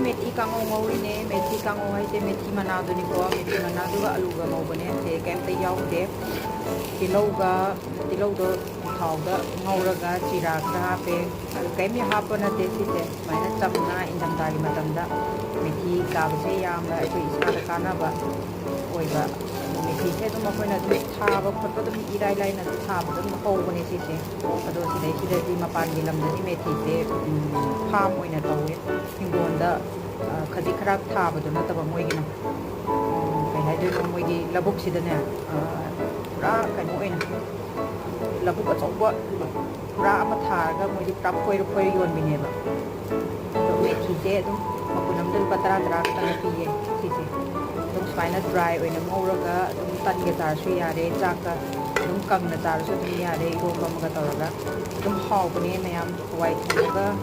मेथी कांगौ ngौरीने मेथी कांगौ हाइसे मेथी मनादुनिको मेथी मनादुगा आलूगा ngौबने से कैमते याउदे तिलौदो थाउदा ngौरगा जीरा खरा हापे कैम हापा नते सिसे माइना चमना इंदमदागी मतमदा मेथी चाबसे यामना अखोई इसादा कानाबा ओइबा मेथी से तुम अखोइना थाबा खतबा तुम इराई लाइना थाबा तुम हौबने सिसे अदो सिदे सिदे मपानगी लमदनी मेथी से फार्म ओइना तौवे हिंगोंदा खजी खरा थाबदो नतबा मोइगिना कई हाइदोनो मोइगी लबुक सिदने पुरा कइनो ओइना लबुक अचौबा पुरा अमा थारगा मोइगी पुरा फोइर योनबिनेबा अदो मेथी से अदुम मपुनमदो लुपा 10 खतंग पिये सिसे अदुम सुमाइना ड्राई ओइना ngौरगा अदुम तनगे चारसु यारे चाका अदुम कंगना चारसु अदुम यारे इरोंबा अमगा तौरगा अदुम हाउबने मयाम हवाई थोंगा